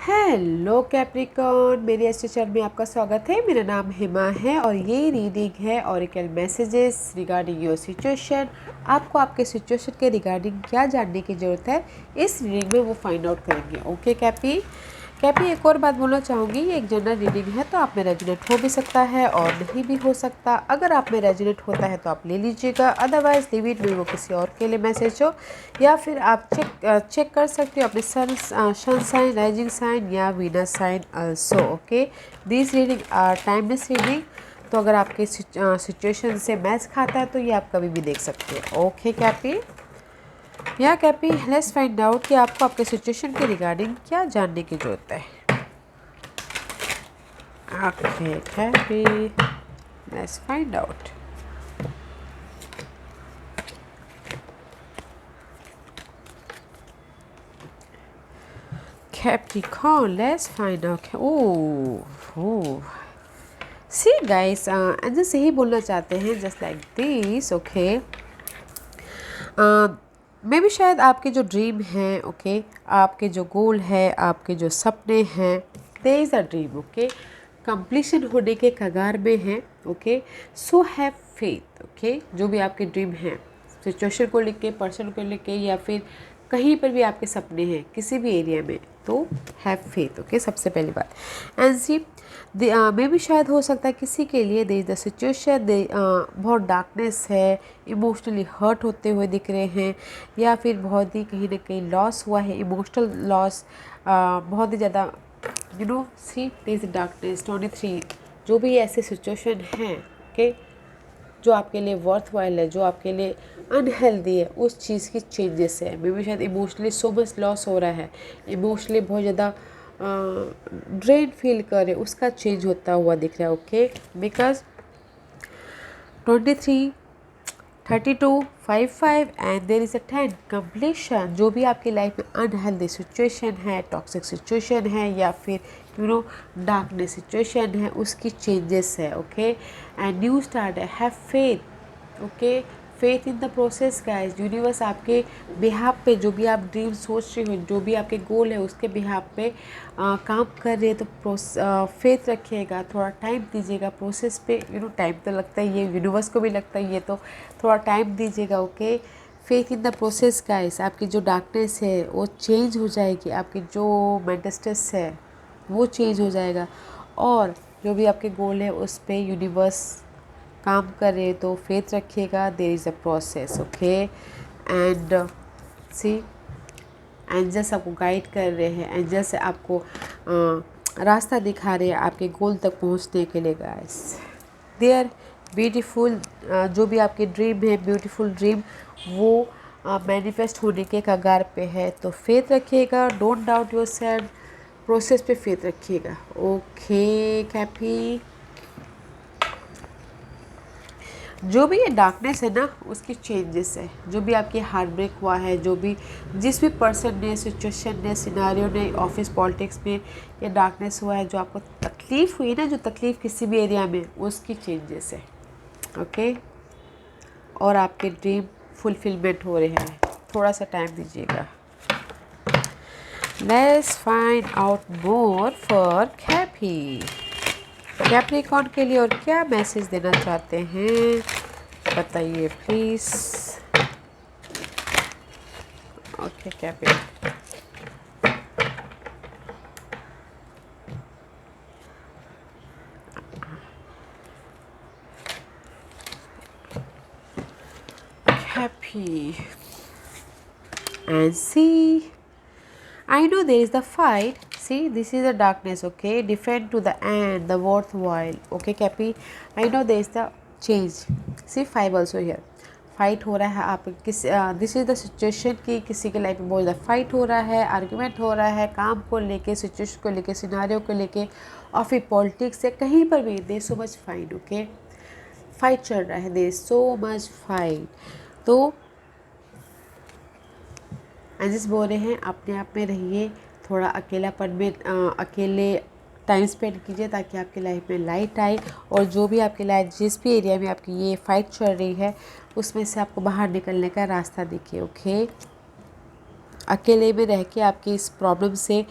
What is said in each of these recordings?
Hello Capricorn, मेरे इस channel में आपका स्वागत है। मेरा नाम हिमा है और ये रीडिंग है oracle messages regarding your situation. आपको आपके सिचुएशन के रिगार्डिंग क्या जानने की ज़रूरत है, इस रीडिंग में वो फाइंड आउट करेंगे। ओके कैपी, एक और बात बोलना चाहूँगी, ये एक जनरल रीडिंग है तो आप में रेजोनेट हो भी सकता है और नहीं भी हो सकता। अगर आप में रेजोनेट होता है तो आप ले लीजिएगा, अदरवाइज लिव इट में वो किसी और के लिए मैसेज हो, या फिर आप चेक कर सकते हो अपने सन साइन, राइजिंग साइन या Venus sign also. Okay, this reading are timeless reading, तो अगर आपके सिचुएशन से मैच खाता है तो ये आप कभी भी देख सकते हो। ओके कैपी, या कैपी, लेट्स फाइंड आउट कि आपको आपके सिचुएशन के रिगार्डिंग क्या जानने की ज़रूरत है। Okay Cappy, let's find out. Capricorn, let's find out. Oh. See guys, जैसे ही बोलना चाहते हैं जस्ट लाइक दिस। ओके, मे भी शायद आपके जो ड्रीम हैं, ओके, आपके जो गोल है, आपके जो सपने हैं, there is a dream, okay, completion होने के कगार में है। Okay, so have faith. Okay, जो भी आपके ड्रीम हैं, सिचुएशन को लेके, पर्सन को लेके, या फिर कहीं पर भी आपके सपने हैं किसी भी एरिया में, तो हैव फेथ। ओके, सबसे पहली बात। एंड सी मे भी शायद हो सकता है किसी के लिए दे द सिचुएशन बहुत डार्कनेस है, इमोशनली हर्ट होते हुए दिख रहे हैं, या फिर बहुत ही कहीं ना कहीं लॉस हुआ है, इमोशनल लॉस बहुत ही ज़्यादा, you know. See this darkness 23, जो भी ऐसे सिचुएशन हैं, ओके, जो आपके लिए वर्थ वाइल है, जो आपके लिए अनहेल्दी है, उस चीज़ की चेंजेस है। मे बी शायद इमोशनली सो मच लॉस हो रहा है, इमोशनली बहुत ज़्यादा ड्रेन फील कर रहे, उसका चेंज होता हुआ दिख रहा है। Okay, because 23, 32, 55 and there is a 10 completion. जो भी आपकी लाइफ में अनहेल्दी सिचुएशन है, टॉक्सिक सिचुएशन है, या फिर यू नो डार्कनेस सिचुएशन है, उसकी चेंजेस है। ओके, एंड न्यू स्टार्ट है, have faith. Okay, faith in the process guys. Universe आपके बिहाफ पे, जो भी आप ड्रीम सोच रहे हो, जो भी आपके गोल है, उसके बिहाफ पे काम कर रहे हैं, तो फेथ रखिएगा, थोड़ा टाइम दीजिएगा प्रोसेस पे। टाइम तो लगता ही है, यूनिवर्स को भी लगता ही है, तो थोड़ा टाइम दीजिएगा। Okay, faith in the process guys. आपकी जो डार्कनेस है वो चेंज हो जाएगी, आपकी जो मेंटल स्ट्रेस है वो चेंज हो जाएगा, और जो भी आपके गोल है उस पर यूनिवर्स काम कर रहे, तो फेथ रखिएगा। There is a process. Okay, and see angels आपको गाइड कर रहे हैं, एंजल्स आपको रास्ता दिखा रहे हैं आपके गोल तक पहुंचने के लिए गाइस। They are beautiful. जो भी आपके ड्रीम है, ब्यूटीफुल ड्रीम, वो मैनिफेस्ट होने के कगार पे है, तो फेथ रखिएगा। Don't doubt your self, process पे फेथ रखिएगा। ओके कैपी, जो भी ये डार्कनेस है ना, उसकी चेंजेस है। जो भी आपकी हार्ट ब्रेक हुआ है, जो भी जिस भी पर्सन ने, सिचुएशन ने, सिनारियो ने, ऑफिस पॉलिटिक्स में ये डार्कनेस हुआ है, जो आपको तकलीफ़ हुई ना, जो तकलीफ़ किसी भी एरिया में, उसकी चेंजेस है। ओके, और आपके ड्रीम फुलफिलमेंट हो रहे हैं। थोड़ा सा टाइम दीजिएगा। Let's find out more for Cappy, Capricorn के लिए और क्या मैसेज देना चाहते हैं बताइए please. Okay Capri, happy and see, I know there is the fight. See, this is the darkness. Okay, defend to the end, the worthwhile. Okay Cappy, I know there is the change. See 5 also here. Fight हो रहा है आप किस, this is the situation कि किसी के life में बहुत ज़्यादा फाइट हो रहा है, आर्ग्यूमेंट हो रहा है, काम को लेके, सिचुएशन को लेके, सिनारियो को लेके, और फिर पॉलिटिक्स या कहीं पर भी। There so much fight. Okay, fight चल रहा है, देयर सो मच फाइट। तो एंजल्स बोल रहे हैं अपने आप में रहिए, थोड़ा अकेलापन में अकेले टाइम स्पेंड कीजिए, ताकि आपकी लाइफ में लाइट आए, और जो भी आपकी लाइफ, जिस भी एरिया में आपकी ये फाइट चल रही है, उसमें से आपको बाहर निकलने का रास्ता दिखे। ओके, अकेले में रह के आपकी इस प्रॉब्लम से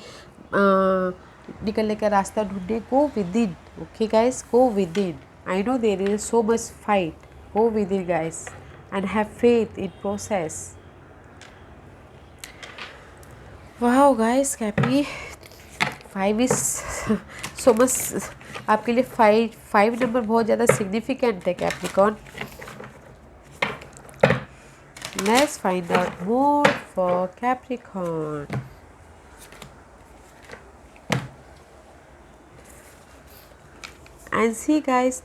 निकलने का रास्ता ढूंढने, go within. Okay guys, go within. I know there is so much fight, go within guys and have faith in process. Wow guys, Cappy 5 is so much आपके लिए। 5 नंबर बहुत ज़्यादा सिग्निफिकेंट है Capricorn. Let's find out more for Capricorn. And see guys,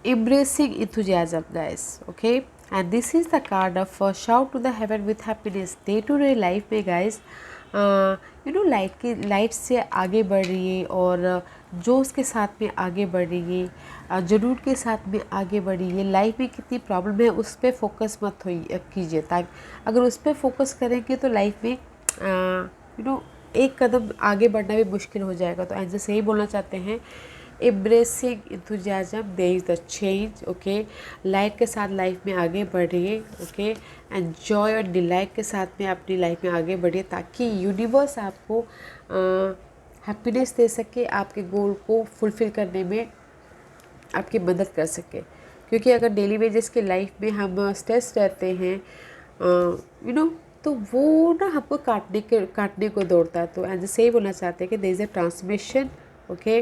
embracing enthusiasm guys, okay, and this is the card of shout to the heaven with happiness। Day to day life में guys light से आगे बढ़ रही है और जोश के साथ में आगे बढ़ रही है, जुनून के साथ में आगे बढ़ रही है। लाइफ में कितनी प्रॉब्लम है उस पर फोकस मत कीजिए, ताकि अगर उस पर फोकस करेंगे तो लाइफ में एक कदम आगे बढ़ना भी मुश्किल हो जाएगा। तो ऐसे सही बोलना चाहते हैं, embracing enthusiasm, there is the change. Okay, light के साथ लाइफ में आगे बढ़ रही है। ओके, एंड जॉय और डिलाइट के साथ में अपनी लाइफ में आगे बढ़िए, ताकि यूनिवर्स आपको हैप्पीनेस दे सके, आपके गोल को फुलफ़िल करने में आपकी मदद कर सके। क्योंकि अगर डेली बेसिस की लाइफ में हम स्ट्रेस रहते हैं तो वो ना हमको काटने को दौड़ता है। तो ऐसे सही बोलना चाहते हैं कि there is a transformation. Okay,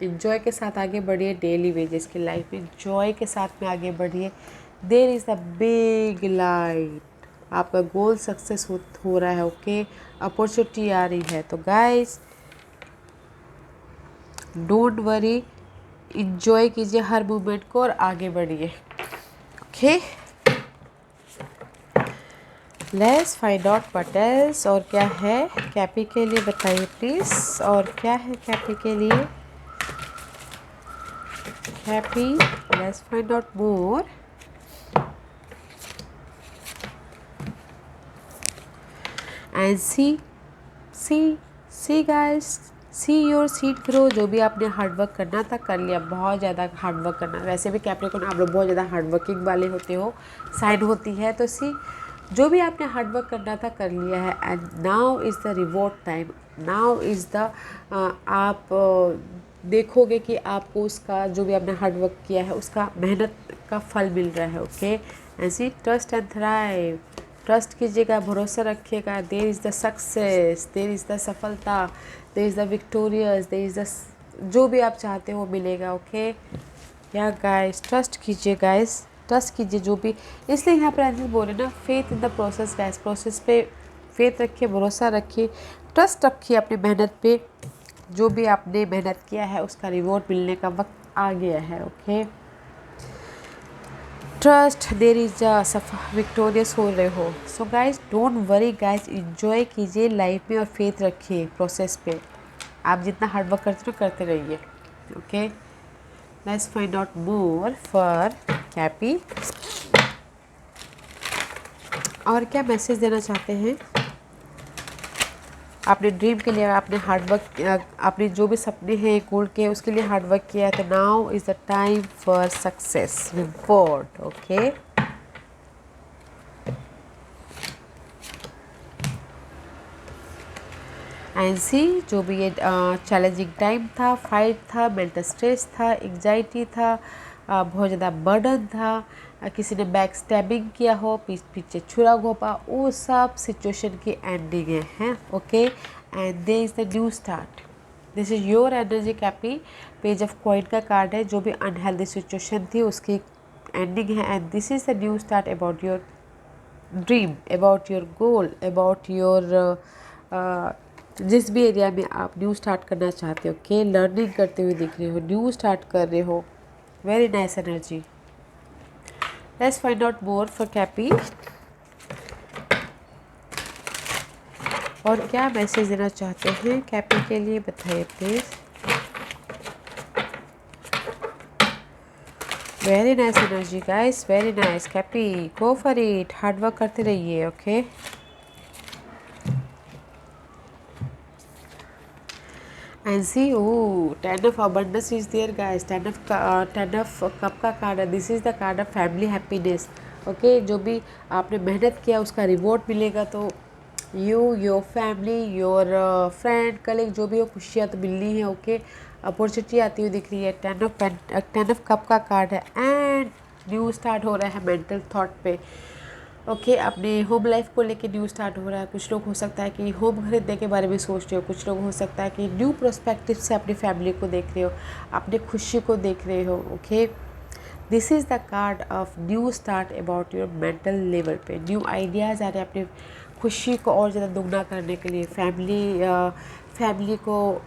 enjoy के साथ आगे बढ़िए, डेली वेजेस की लाइफ में जॉय के साथ में आगे बढ़िए। There is the big light, आपका गोल सक्सेस हो रहा है। ओके, अपॉर्चुनिटी आ रही है। तो गाइस डोंट वरी, इन्जॉय कीजिए हर मोमेंट को और आगे बढ़िए। Okay, let's find out what else. और क्या है कैपी के लिए, बताइए प्लीज़। और क्या है कैपी के लिए, Cappy, let's find out more. And see guys, see your seed grow. जो भी आपने हार्डवर्क करना था कर लिया, बहुत ज़्यादा हार्डवर्क करना। वैसे भी कैप्रिकॉर्न आप लोग बहुत ज़्यादा हार्डवर्किंग वाले होते हो, साइन होती है। तो सी जो भी आपने हार्डवर्क करना था कर लिया है, and now is the reward time. Now is the आप देखोगे कि आपको उसका जो भी आपने हार्डवर्क किया है उसका मेहनत का फल मिल रहा है। ओके, ऐसी ट्रस्ट एंड थ्राइव, ट्रस्ट कीजिएगा, भरोसा रखिएगा। There is the success, there is the सफलता, there is the victorious, there is the जो भी आप चाहते हो मिलेगा। ओके या गाइस, ट्रस्ट कीजिए गाइस, ट्रस्ट कीजिए जो भी। इसलिए यहाँ पर एंजल बोल रहे ना, faith in the process guys, process पे फेथ रखिए, भरोसा रखिए, ट्रस्ट रखिए अपनी मेहनत पे। जो भी आपने मेहनत किया है उसका रिवॉर्ड मिलने का वक्त आ गया है। Okay, trust, there is a victorious हो रहे हो। So guys don't worry guys, enjoy कीजिए लाइफ में और फेथ रखिए प्रोसेस पे। आप जितना हार्डवर्क करते हो करते रहिए। Okay, let's find out more for Cappy. और क्या मैसेज देना चाहते हैं आपने ड्रीम के लिए, आपने हार्डवर्क, आपने जो भी सपने हैं गोल के उसके लिए हार्डवर्क किया है। तो now is the time for success reward. Okay, and see जो भी ये चैलेंजिंग टाइम था, फाइट था, मेंटल स्ट्रेस था, एग्जाइटी था, बहुत ज़्यादा बर्डन था, किसी ने बैक स्टैबिंग किया हो, पीछे छुरा घोपा, वो सब सिचुएशन की एंडिंग है। Okay, and there is the new start. This is your energy Cappy. Page of coin का कार्ड है, जो भी अनहेल्दी सिचुएशन थी उसकी एंडिंग है। And this is the new start about your dream, about your goal, about your जिस भी area में आप न्यू स्टार्ट करना चाहते हो। ओके, लर्निंग करते हुए दिख रहे हो, न्यू स्टार्ट कर रहे हो। Very nice energy. Let's find out more for Cappy. और क्या मैसेज देना चाहते हैं कैपी के लिए, बताइए please. Very nice energy guys, very nice Cappy, go for it, hard work करते रहिए। Okay, and see, oh, 10 of abundance is there guys, 10 of cup का कार्ड है। This is the card of family happiness. Okay, जो भी आपने मेहनत किया उसका रिवॉर्ड मिलेगा। तो you, your family, your friend, colleague, जो भी हो, खुशियाँ तो मिलनी है। ओके, अपॉर्चुनिटी आती हुई दिख रही है। 10 ऑफ कप का कार्ड है एंड न्यू स्टार्ट हो रहा है मेंटल थॉट पे। ओके, अपने होम लाइफ को लेके न्यू स्टार्ट हो रहा है। कुछ लोग हो सकता है कि होम खरीदने के बारे में सोच रहे हो, कुछ लोग हो सकता है कि न्यू प्रोस्पेक्टिव से अपनी फैमिली को देख रहे हो, अपने खुशी को देख रहे हो। Okay, this is the card of new start about your mental level पे। न्यू आइडियाज़ आ रहे हैं अपनी खुशी को और ज़्यादा दुगना करने के लिए, फैमिली को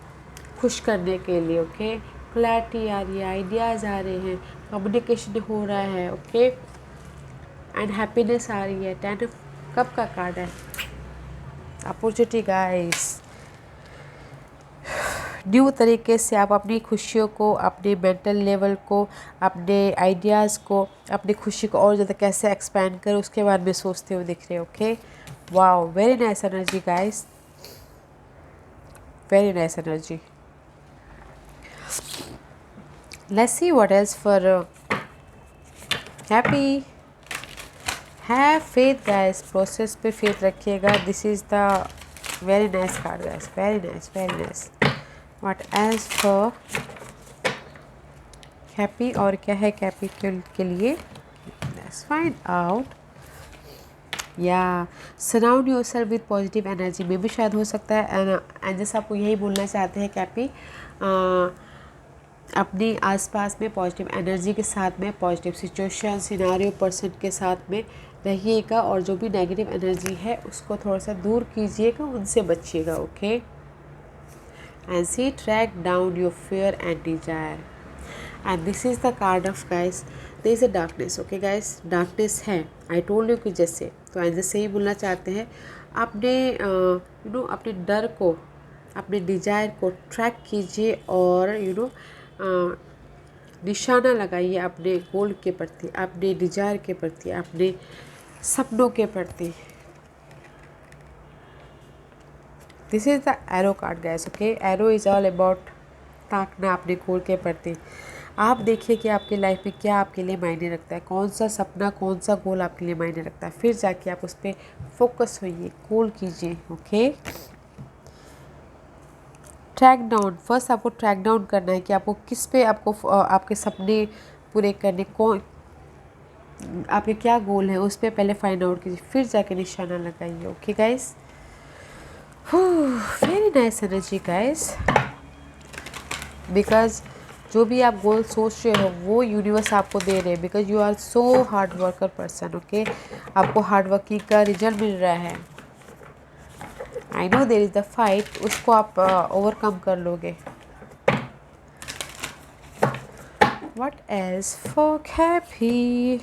खुश करने के लिए। ओके, क्लैरिटी आ रही है, आइडियाज़ आ रहे हैं, कम्युनिकेशन हो रहा है। ओके, एंड हैप्पीनेस आ रही है। 10 कप का कार्ड है, अपॉर्चुनिटी गाइस। न्यू तरीके से आप अपनी खुशियों को, अपने मेंटल लेवल को, अपने आइडियाज़ को, अपनी खुशी को और ज़्यादा कैसे एक्सपैंड करें उसके बारे में सोचते हुए दिख रहे हैं। Okay, wow, very nice energy guys, very nice energy. Let's see what else for happy. Have faith guys, process पे फेथ रखिएगा। This is the very nice card guys, very nice, very nice. What else for Cappy, और क्या है Cappy के लिए? Let's find out. या surround yourself with positive energy में भी शायद हो सकता है। एंड जैसे आपको यही बोलना चाहते हैं कैपी, अपने आसपास में पॉजिटिव एनर्जी के साथ में, पॉजिटिव सिचुएशन, सिनारियो, पर्सन के साथ में रहिएगा और जो भी नेगेटिव एनर्जी है उसको थोड़ा सा दूर कीजिएगा, उनसे बचिएगा। Okay, and see track down your fear and desire. And this is the card of guys, there is a darkness. Okay guys, darkness है, आई टोल्ड यू कि जैसे, तो ऐसे से ही बोलना चाहते हैं, अपने अपने डर को, अपने डिजायर को ट्रैक कीजिए और निशाना लगाइए अपने गोल के प्रति, अपने डिजायर के प्रति, अपने सपनों के प्रति। This is the arrow card guys. Okay, arrow is all about ताकना अपने गोल के प्रति। आप देखिए कि आपकी लाइफ में क्या आपके लिए मायने रखता है, कौन सा सपना, कौन सा गोल आपके लिए मायने रखता है, फिर जाके आप उस पर फोकस होइए, गोल कीजिए। ओके, ट्रैक डाउन, फर्स्ट आपको ट्रैक डाउन करना है कि आपको किस पे, आपको आपके सपने पूरे करने, कौन आपके क्या गोल है, उस पर पहले फाइंड आउट कीजिए, फिर जाके निशाना लगाइए। Okay guys, very nice energy guys, because जो भी आप गोल सोच रहे हो वो यूनिवर्स आपको दे रहे हैं, because you are so hard worker person. Okay, आपको हार्ड वर्किंग का रिजल्ट मिल रहा है। I know there is the fight, उसको आप ओवरकम कर लोगे। What else for happy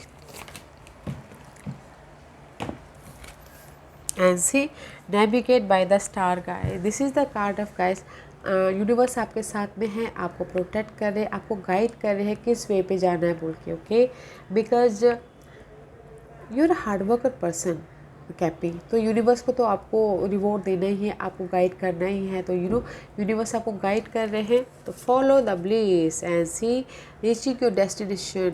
and see navigate by the star guys. This is the card of guys, universe आपके साथ में है, आपको प्रोटेक्ट कर रहे हैं, आपको गाइड कर रहे हैं किस वे पे जाना है बोल के। Okay, because you are hard worker person Cappy, तो यूनिवर्स को तो आपको रिवॉर्ड देना ही है, आपको गाइड करना ही है। तो यूनिवर्स आपको गाइड कर रहे हैं, तो follow the bliss and see reaching your destination,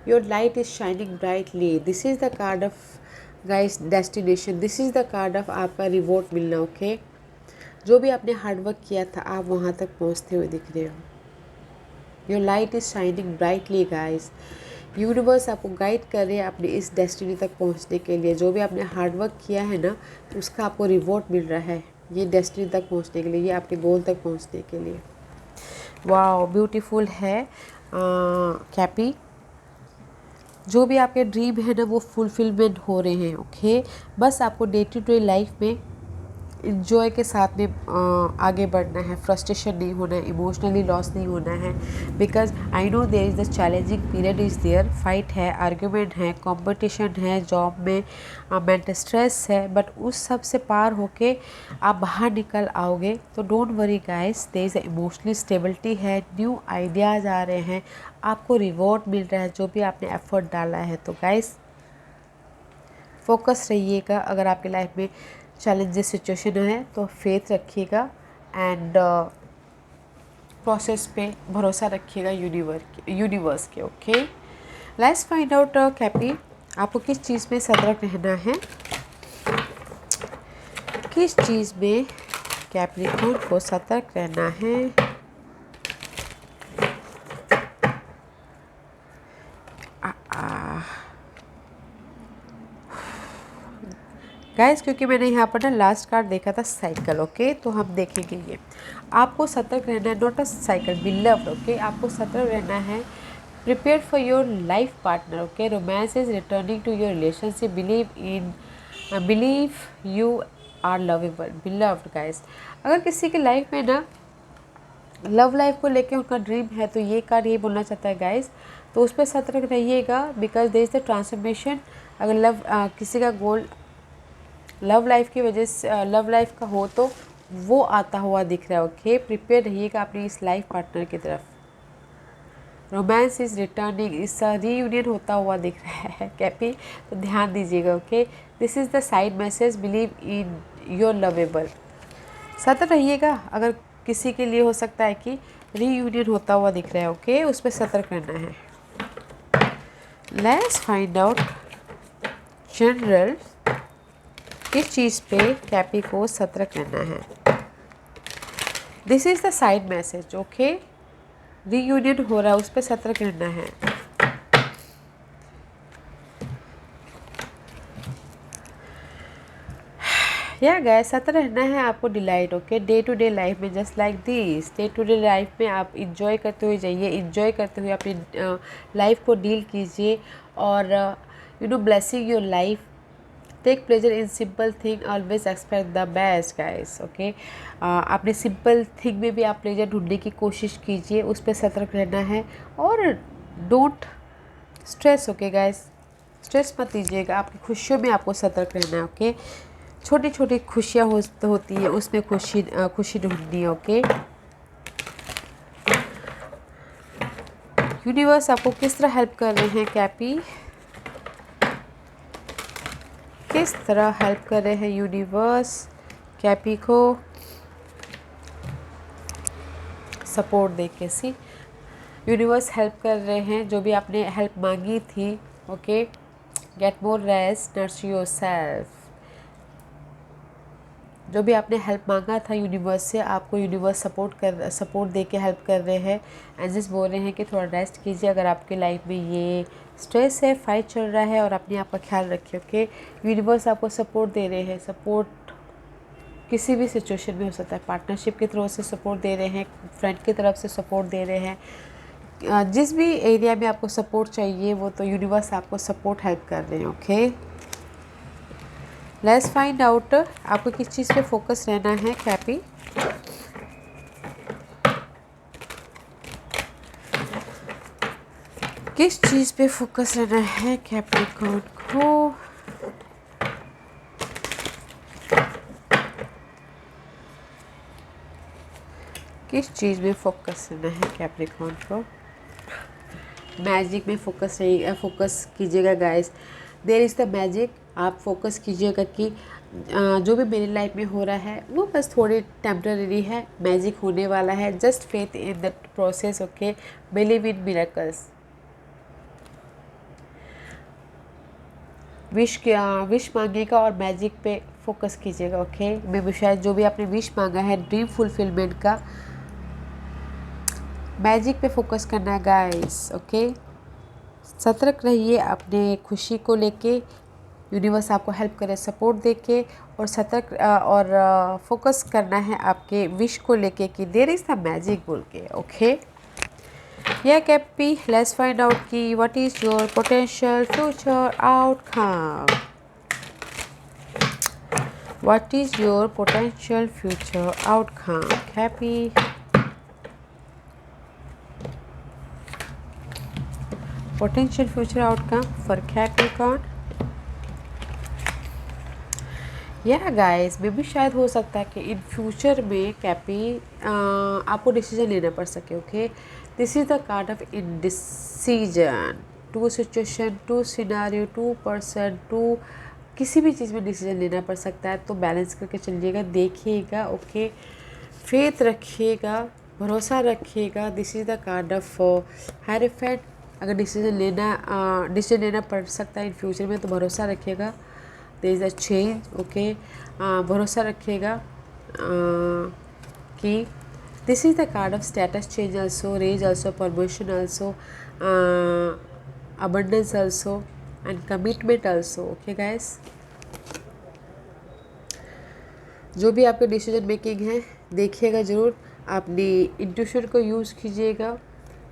your light is shining brightly. This is the card of guys destination, this is the card of आपका रिवॉर्ड मिलना। ओके, जो भी आपने हार्डवर्क किया था आप वहाँ तक पहुँचते हुए दिख रहे हो। Your light is shining brightly guys, universe आपको गाइड कर रहे हैं अपने इस डेस्टिनी तक पहुँचने के लिए। जो भी आपने हार्डवर्क किया है ना, तो उसका आपको रिवॉर्ड मिल रहा है ये डेस्टिनी तक पहुँचने के लिए, ये आपके गोल तक पहुँचने के लिए। वाओ, ब्यूटीफुल है कैपी, जो भी आपके ड्रीम है ना वो फुलफिलमेंट हो रहे हैं। ओके, बस आपको डे टू डे लाइफ में इंजॉय के साथ में आगे बढ़ना है, फ्रस्ट्रेशन नहीं होना है, इमोशनली लॉस नहीं होना है। Because I know there is the challenging period is there, fight है, आर्ग्यूमेंट है, कंपटीशन है, जॉब में मेंटल स्ट्रेस है, बट उस सब से पार होके आप बाहर निकल आओगे। तो don't worry guys, there is emotionally stability है, न्यू आइडियाज़ आ रहे हैं, आपको रिवॉर्ड मिल रहा है जो भी आपने एफर्ट डाला है। तो गाइस फोकस रहिएगा, अगर आपकी लाइफ में चैलेंजेस सिचुएशन है तो फेथ रखिएगा एंड प्रोसेस पे भरोसा रखिएगा यूनिवर्स के। ओके, लेट्स फाइंड आउट कैपी, आपको किस चीज़ में सतर्क रहना है। किस चीज़ में कैप्रिकॉर्न को सतर्क रहना है? गाइस, क्योंकि मैंने यहाँ पर ना लास्ट कार्ड देखा था साइकिल, ओके, तो हम देखेंगे ये। आपको सतर्क रहना है, not a cycle, beloved, okay. आपको सतर्क रहना है। Prepare for your life partner, okay. Romance is returning to your relationship, believe you are lovable, beloved. Guys, अगर किसी की लाइफ में ना लव लाइफ को लेके उनका ड्रीम है, तो ये कार्ड ये बोलना चाहता है गाइस, तो उस पर सतर्क रहिएगा, because there is the transformation. अगर किसी का गोल लव लाइफ की वजह से लव लाइफ का हो, तो वो आता हुआ दिख रहा है, ओके। प्रिपेयर रहिएगा अपनी इस लाइफ पार्टनर की तरफ। रोमांस इज रिटर्निंग, इसका रीयूनियन होता हुआ दिख रहा है कैपी, तो ध्यान दीजिएगा, okay. This is the side message, believe in your lovable. सतर्क रहिएगा, अगर किसी के लिए हो सकता है कि रीयूनियन होता हुआ दिख रहा है, ओके, उस पर सतर्क रहना है। लेट्स फाइंड आउट जनरल, किस चीज़ पे कैपी को सतर्क रहना है। This is the side message, okay. Reunion हो रहा है, उस पर सतर्क रहना है। या गाइस, सतर्क रहना है आपको delight, okay. Day to day life में, just like this, day to day life में आप इंजॉय करते हुए जाइए, इंजॉय करते हुए अपनी लाइफ को डील कीजिए, और blessing your life. Take pleasure in simple thing, always expect the best guys, okay. अपने सिंपल थिंग में भी आप प्लेजर ढूंढने की कोशिश कीजिए, उस पर सतर्क रहना है। और don't stress, okay guys, stress मत लीजिएगा। आपकी खुशियों में आपको सतर्क रहना है, ओके। छोटी छोटी खुशियाँ होती है, उसमें खुशी ढूंढनी है, ओके। यूनिवर्स आपको किस तरह हेल्प कर रहे हैं कैपी, किस तरह हेल्प कर रहे हैं यूनिवर्स कैपी को सपोर्ट देके। सी, यूनिवर्स हेल्प कर रहे हैं, जो भी आपने हेल्प मांगी थी, okay. Get more rest, nurture yourself. जो भी आपने हेल्प मांगा था यूनिवर्स से, आपको यूनिवर्स सपोर्ट दे के हेल्प कर रहे हैं। एंजल्स बोल रहे हैं कि थोड़ा रेस्ट कीजिए, अगर आपके लाइफ में ये स्ट्रेस है, फाइट चल रहा है, और अपने आप का ख्याल रखिए, ओके। यूनिवर्स आपको सपोर्ट दे रहे हैं। सपोर्ट किसी भी सिचुएशन में हो सकता है, पार्टनरशिप की तरफ से सपोर्ट दे रहे हैं, फ्रेंड की तरफ से सपोर्ट दे रहे हैं। जिस भी एरिया में आपको सपोर्ट चाहिए, वो तो यूनिवर्स आपको सपोर्ट हेल्प कर रहे हैं, ओके। लेट्स फाइंड आउट, आपको किस चीज़ पे फोकस रहना है कैपी। किस चीज़ पे फोकस रहना है कैप्रिकॉर्न को। किस चीज़ में फोकस रहना है कैप्रिकॉर्न को। मैजिक में फोकस कीजिएगा guys. There is the magic. आप फोकस कीजिएगा कि जो भी मेरी लाइफ में हो रहा है वो बस थोड़ी टेम्पररी है, मैजिक होने वाला है। Just faith in the process, okay. Believe in miracles. Wish मांगेगा और मैजिक पे फोकस कीजिएगा, ओके। मैं शायद जो भी आपने विश मांगा है ड्रीम फुलफिलमेंट का, मैजिक पे फोकस करना है गाइस, ओके। सतर्क रहिए अपने खुशी को लेके, यूनिवर्स आपको हेल्प करे सपोर्ट देके, और सतर्क और फोकस करना है आपके विश को लेके कि देयर इज़ द मैजिक बोल के, ओके। या कैपी, लेट्स फाइंड आउट कि what is your potential future outcome. What is your potential future outcome Cappy. Potential future outcome for Capricorn. या गाइस, मे भी शायद हो सकता है कि इन फ्यूचर में कैपी आपको डिसीजन लेना पड़ सके, okay. This is the card of indecision. To situation, to scenario, to person, to किसी भी चीज़ में डिसीजन लेना पड़ सकता है, तो बैलेंस करके चलिएगा, देखिएगा, ओके। फेथ रखिएगा, भरोसा रखिएगा। This is the card of hierophant. अगर डिसीजन लेना पड़ सकता है इन फ्यूचर में, तो भरोसा रखिएगा। There is a change, okay. भरोसा रखिएगा कि this is the card of status change also, raise also, promotion also, abundance also and commitment also, okay guys। जो भी आपका डिसीजन मेकिंग है देखिएगा ज़रूर, अपनी इंट्यूशन को यूज़ कीजिएगा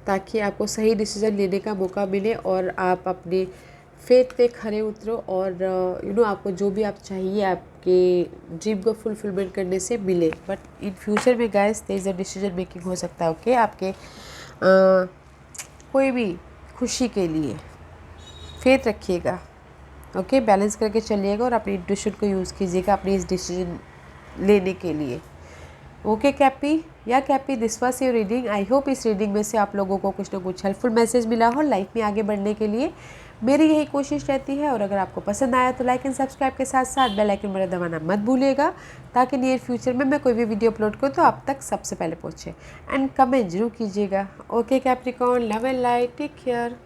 ताकि आपको सही डिसीजन लेने का मौका मिले और आप अपने फेथ पे खरे उतरो और आपको जो भी आप चाहिए आपके ड्रीम को फुलफिलमेंट करने से मिले। बट इन फ्यूचर में guys there is a decision making हो सकता है, ओके। आपके कोई भी खुशी के लिए फेथ रखिएगा, ओके। बैलेंस करके चलिएगा और अपनी इंट्यूशन को यूज़ कीजिएगा अपनी इस डिसीजन लेने के लिए, ओके कैपी या Cappy. This was your reading. I hope इस रीडिंग में से आप लोगों को कुछ ना कुछ हेल्पफुल मैसेज मिला हो लाइफ में आगे बढ़ने के लिए। मेरी यही कोशिश रहती है और अगर आपको पसंद आया तो लाइक एंड सब्सक्राइब के साथ साथ बेल आइकन बटन दबाना मत भूलिएगा ताकि नियर फ्यूचर में मैं कोई भी वीडियो अपलोड करूँ तो आप तक सबसे पहले पहुँचे। एंड कमेंट जरूर कीजिएगा, okay Capricorn. Love and light, take care.